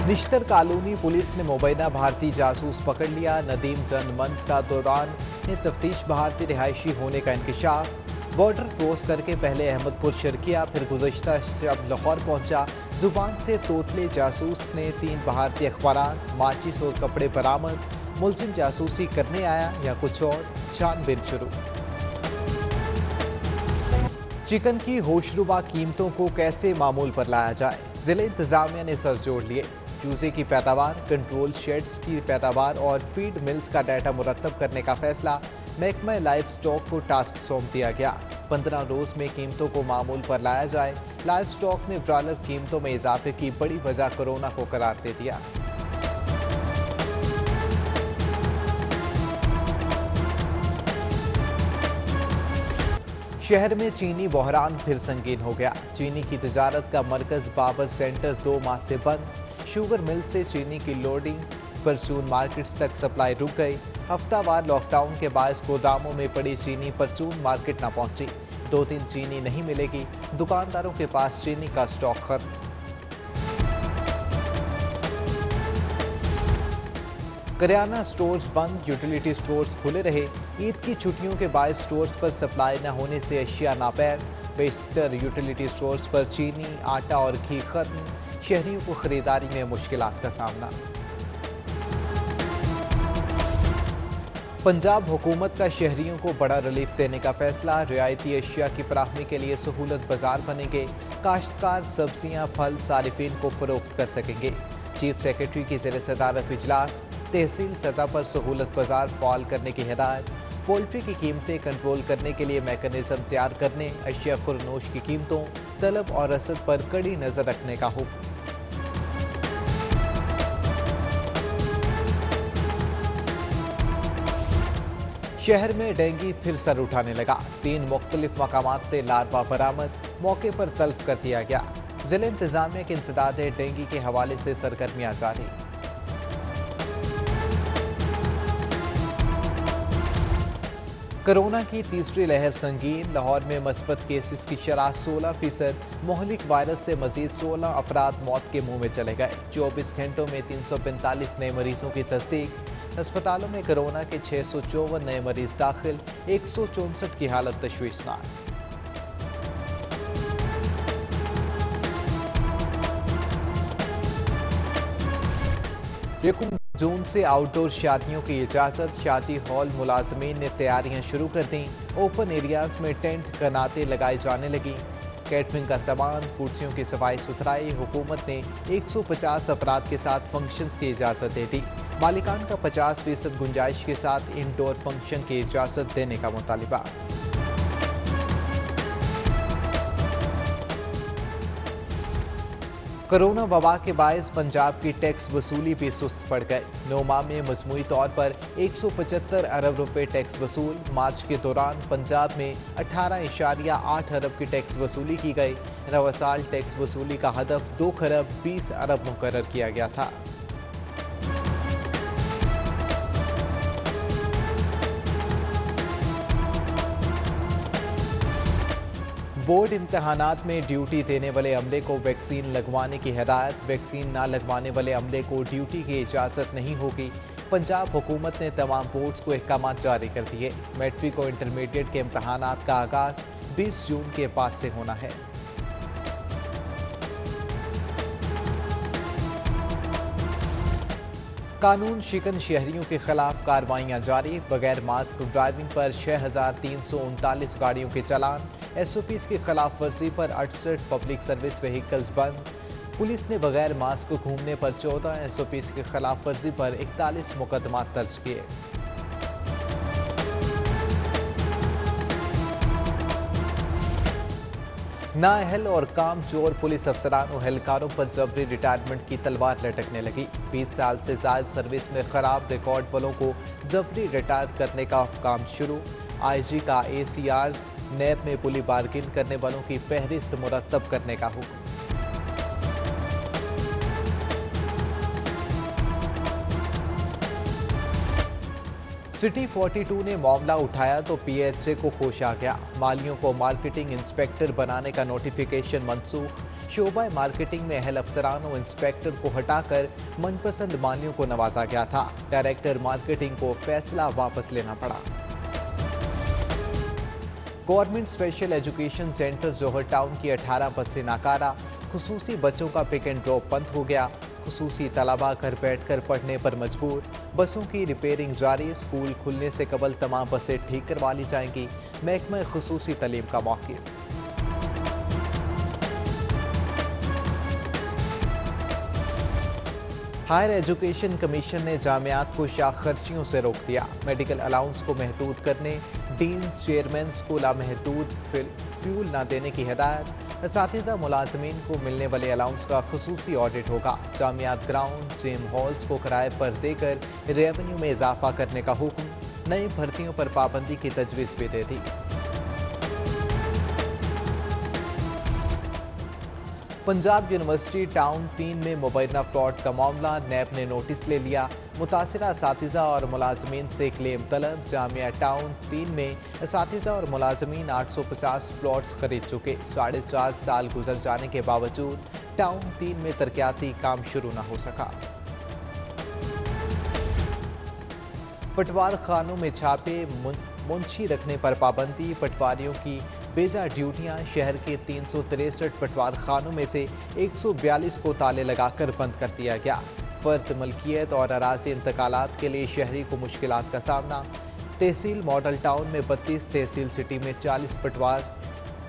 Nishtar colony police ने मुबैना भारतीय जासूस पकड़ लिया। नदीम जनमंच का दौरान तफ्तीश भारतीय रिहायशी होने का इंकशाफ। बॉर्डर क्रॉस करके पहले अहमदपुर शर्किया फिर गुज़श्ता शब लाहौर पहुंचा। जुबान से तोतले जासूस ने 3 भारतीय अखबार, माचिस और कपड़े बरामद। मुलजिम जासूसी करने आया या कुछ और, छानबीन शुरू। चिकन की होशरुबा कीमतों को कैसे मामूल पर लाया जाए, जिले इंतजामिया ने सर जोड़ लिए। चूजे की पैदावार, कंट्रोल शेड्स की पैदावार और फीड मिल्स का डाटा मुरतब करने का फैसला। महकमा लाइफ स्टॉक को टास्क सौंप दिया गया। 15 रोज में कीमतों को मामूल पर लाया जाए। लाइफ स्टॉक ने ब्रॉयलर कीमतों में इजाफे की बड़ी वजह कोरोना को करार दे दिया। शहर में चीनी बहरान फिर संगीन हो गया। चीनी की तिजारत का मरकज बाबर सेंटर 2 माह से बंद। शुगर मिल से चीनी की लोडिंग, परचून मार्केट्स तक सप्लाई रुक गई। हफ्तावार लॉकडाउन के बायस गोदामों में पड़ी चीनी परचून मार्केट न पहुंची। 2 दिन चीनी नहीं मिलेगी। दुकानदारों के पास चीनी का स्टॉक खत्म। करियाना स्टोर्स बंद, यूटिलिटी स्टोर्स खुले रहे। ईद की छुट्टियों के बायस स्टोर्स पर सप्लाई न होने से अशिया नापैद। बेशतर यूटिलिटी स्टोर्स पर चीनी, आटा और घी खत्म। शहरियों को खरीदारी में मुश्किलात का सामना। पंजाब हुकूमत का शहरियों को बड़ा रिलीफ देने का फैसला। रियायती अशिया की फराहमी के लिए सहूलत बाजार बनेंगे। काश्तकार सब्जियां, फल सारिफिन को फरोख्त कर सकेंगे। चीफ सेक्रेटरी की ज़ेर सदारत इजलास। तहसील सतह पर सहूलत बाजार फाल करने की हिदायत। पोल्ट्री की कीमतें कंट्रोल करने के लिए मैकेनिज्म तैयार करने। अशिया खुरनोश की कीमतों, तलब और रसद पर कड़ी नजर रखने का हुक्म। शहर में डेंगू फिर सर उठाने लगा। 3 मुख्तलिफ मकामात से लार्वा बरामद, मौके पर तल्फ कर दिया गया। जिले इंतजामिया के इंसदाद डेंगू के हवाले से सरगर्मियां जारी। कोरोना की तीसरी लहर संगीन। लाहौर में मस्बत केसेस की शरह 16%। मोहलिक वायरस से मजीद 16 अफराद मौत के मुंह में चले गए। 24 घंटों में 345 नए मरीजों की तस्दीक। अस्पतालों में कोरोना के 654 नए मरीज दाखिल। 164 की हालत तशवीशनाक। यकम जून से आउटडोर शादियों की इजाज़त। शादी हॉल मुलाजमीन ने तैयारियां शुरू कर दी। ओपन एरियाज में टेंट कनातें लगाई जाने लगी। कैटरिंग का सामान, कुर्सियों की सफाई सुथराई। हुकूमत ने 150 अफराद के साथ फंक्शंस की इजाज़त दे दी। मालिकान का 50% गुंजाइश के साथ इंडोर फंक्शन की इजाज़त देने का मुतालिबा। कोरोना वबा के बायस पंजाब की टैक्स वसूली भी सुस्त पड़ गए। 9 माह में मजमूई तौर पर 175 अरब रुपए टैक्स वसूल। मार्च के दौरान पंजाब में 18.8 अरब की टैक्स वसूली की गई। रवा साल टैक्स वसूली का हदफ 2 खरब 20 अरब मुकर्रर किया गया था। बोर्ड इम्तहानात में ड्यूटी देने वाले अमले को वैक्सीन लगवाने की हिदायत। वैक्सीन ना लगवाने वाले अमले को ड्यूटी की इजाज़त नहीं होगी। पंजाब हुकूमत ने तमाम बोर्ड्स को अहकाम जारी कर दिए। मैट्रिक और इंटरमीडिएट के इम्तहानात का आगाज़ 20 जून के बाद से होना है। कानून शिकन शहरियों के खिलाफ कार्रवाइयां जारी। बगैर मास्क ड्राइविंग पर 6,339 गाड़ियों के चालान। SOPs की खिलाफ वर्जी पर 68 पब्लिक सर्विस व्हीकल्स बंद। पुलिस ने बगैर मास्क घूमने पर 14, SOPs की खिलाफ वर्जी पर 41 मुकदमा दर्ज किए। नाअहल और काम चोर पुलिस अफसरान और एहलकारों पर जबरी रिटायरमेंट की तलवार लटकने लगी। 20 साल से ज़ायद सर्विस में खराब रिकॉर्ड वालों को जबरी रिटायर करने का काम शुरू। IG का ACRs, नैब में पुली बार्गिन करने वालों की फहरिस्त मुरतब करने का हुक्म। सिटी 42 ने मामला उठाया तो पीएचए को होश आ गया। मालियों को मार्केटिंग इंस्पेक्टर बनाने का नोटिफिकेशन मंसूख। शोबा मार्केटिंग में अहल अफसरान और इंस्पेक्टर को हटाकर मनपसंद मालियों को नवाजा गया था। डायरेक्टर मार्केटिंग को फैसला वापस लेना पड़ा। गवर्नमेंट स्पेशल एजुकेशन सेंटर जौहर टाउन की 18 बसें नाकारा। खुसूसी बच्चों का पिक एंड ड्रॉप बंद हो गया। खुसूसी तलबा घर बैठकर पढ़ने पर मजबूर। बसों की रिपेयरिंग जारी। स्कूल खुलने से कबल तमाम बसें ठीक करवा ली जाएंगी। महकमा खुसूसी तालीम का मौक़िफ़। हायर एजुकेशन कमीशन ने जामियात को शाख खर्चियों से रोक दिया। मेडिकल अलाउंस को महदूद करने, डीन चेयरमैन को लामहदूद फ्यूल न देने की हिदायत। असातिज़ा मुलाजमीन को मिलने वाले अलाउंस का खुसूसी ऑडिट होगा। जामियात ग्राउंड, जिम हॉल्स को किराए पर देकर रेवेन्यू में इजाफा करने का हुक्म। नई भर्तियों पर पाबंदी की तजवीज़ भी दे दी। पंजाब यूनिवर्सिटी टाउन 3 में मुबैना फ्रॉड का मामला। नैब ने नोटिस ले लिया। मुतासिरा असातिज़ा और मुलाजमीन से क्लेम तलब। जामिया टाउन 3 में असातिज़ा और मुलाजमीन 850 प्लॉट्स खरीद चुके। 4.5 साल गुजर जाने के बावजूद टाउन 3 में तरक्याती काम शुरू न हो सका। पटवार खानों में छापे, मुंशी रखने पर पाबंदी। पटवारियों की बेजा ड्यूटियां। शहर के 363 पटवार खानों में से 142 को ताले लगाकर बंद कर दिया गया। फर्द मलकियत और अराजी इंतकालात के लिए शहरी को मुश्किलात का सामना। तहसील मॉडल टाउन में 32, तहसील सिटी में 40 पटवार,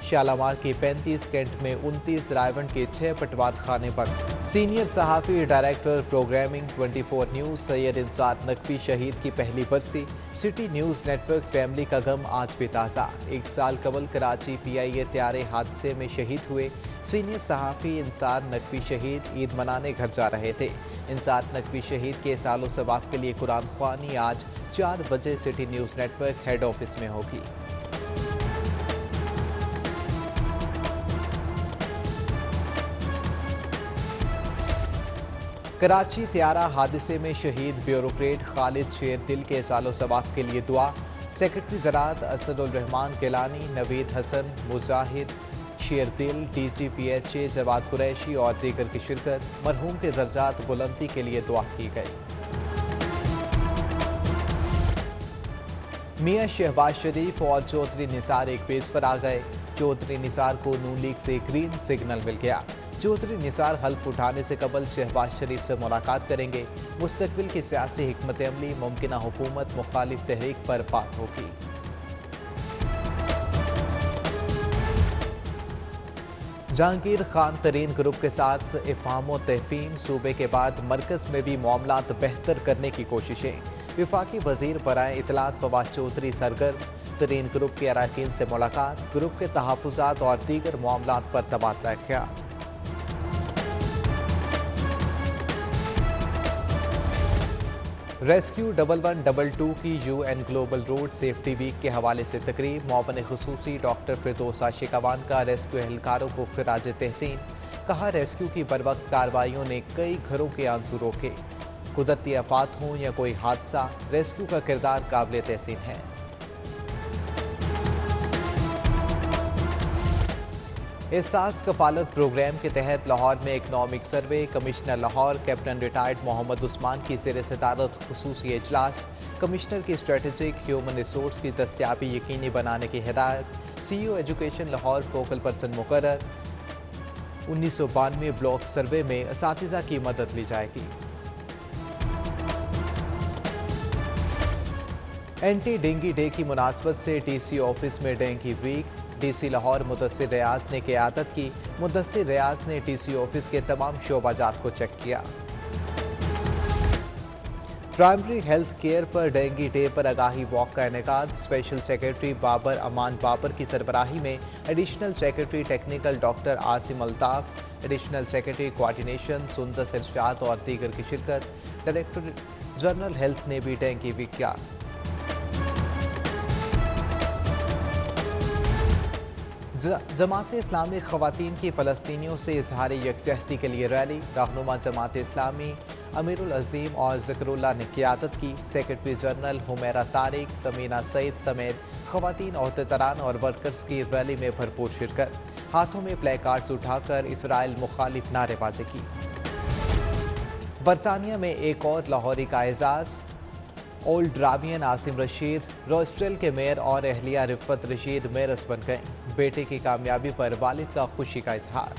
शालामार के 35, कैंट में 29, रायवंड के 6 पटवार खाने पर। सीनियर सहाफ़ी director programming 24 news Syed Insar Naqvi शहीद की पहली बरसी। सिटी न्यूज़ नेटवर्क फैमिली का गम आज भी ताज़ा। 1 साल कबल कराची PIA त्यारे हादसे में शहीद हुए सीनियर सहाफ़ी इंसार नकवी शहीद ईद मनाने घर जा रहे थे। इंसार नकवी शहीद के सालो सवाब के लिए कुरान ख्वानी आज 4 बजे city news network head office में होगी। कराची त्यारा हादसे में शहीद ब्यूरोक्रेट खालिद शेरदिल के सालो सवाब के लिए दुआ। सेक्रेटरी ज़राअत असदुल रहमान गिलानी, नवीद हसन, मुजाहिद शेरदिल, DG PHA जवाद कुरैशी और दीगर की शिरकत। मरहूम के दर्जात बुलंदी के लिए दुआ की गई। मियां शहबाज शरीफ और चौधरी निसार एक पेज पर आ गए। चौधरी निसार को नून लीग से ग्रीन सिग्नल मिल गया। चौधरी निसार हल्फ उठाने से कबल शहबाज शरीफ से मुलाकात करेंगे। मुस्तकबिल की सियासी हिकमत अमली, मुमकिना हुकूमत मुखालिफ तहरीक पर बात होगी। जहांगीर खान तरीन ग्रुप के साथ इफ़हाम व तहफ़ीम। सूबे के बाद मरकज़ में भी मामलात बेहतर करने की कोशिशें। विफाकी वज़ीर बराए इतलात फवाद चौधरी सरगर्म। तरीन ग्रुप के अरकान से मुलाकात। ग्रुप के तहफ़्फ़ुज़ात और दीगर मामलात पर तबादला ख्याल। रेस्क्यू 1122 की UN global road safety week के हवाले से तकरीब। मौमन खुसूसी डॉक्टर फिरदौसा शिकावान का रेस्क्यू एहलकारों को खिराज तहसीन। कहा, रेस्क्यू की बरवक्त कार्रवाइयों ने कई घरों के आंसू रोके। कुदरती आफात हों या कोई हादसा, रेस्क्यू का किरदार काबिल तहसीन है। एहसास कफालत प्रोग्राम के तहत लाहौर में economic survey. Commissioner Lahore captain retired Mohammad Usman की ज़ेर सदारत खुसूसी इजलास। कमिश्नर की स्ट्रेटेजिक ह्यूमन रिसोर्स की दस्तियाबी यकीनी बनाने की हिदायत। CEO education Lahore focal person मुकर्रर। 1992 ब्लॉक सर्वे में असातिज़ा की मदद ली जाएगी। एंटी डेंगी डे की मुनासबत से DC ऑफिस में dengue week. DC Lahore Mudassir Riaz ने क़यादत की। मुदस्सिर रियाज ने DC ऑफिस के तमाम शोबाजात को चेक किया। प्राइमरी हेल्थ केयर पर डेंगी डे पर आगाही वॉक का इनेकाद। स्पेशल सेक्रेटरी बाबर अमान बाबर की सरबराही में additional secretary technical doctor Asim Altaf, additional secretary coordination Sundas Irshad और दीगर की शिरकत। डायरेक्टर जनरल हेल्थ ने भी डेंगी वीक किया। जमात इस्लामी ख़वातीन की फ़लस्तीनियों से इजहार यकजहती के लिए रैली। रहनुमा जमात इस्लामी अमीरुल अजीम और ज़िक्रुल्लाह ने क़ियादत की। सेक्रेटरी जनरल हुमैरा तारिक, समीना सईद समेत ख़वातीन, अहदेदारान और वर्कर्स की रैली में भरपूर शिरकत। हाथों में प्ले कार्ड्स उठाकर इसराइल मुखालिफ नारेबाजी की। बरतानिया में एक और लाहौरी का एजाज़। ओल्ड ड्राबियन आसिम रशीद रोस्ट्रेल के मेयर और अहलिया रिफ़त रशीद मेयर्स बन गए। बेटे की कामयाबी पर वालिद का खुशी का इजहार।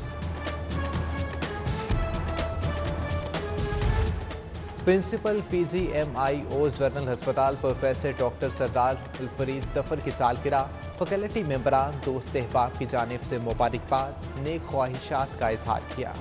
प्रिंसिपल PGMIO जनरल अस्पताल प्रोफेसर डॉक्टर सरदार फरीद जफर की सालगिरह। फैकल्टी मेंबरान दोस्त अहबाब की जानिब से मुबारकबाद, नेक ख्वाहिशात का इजहार किया।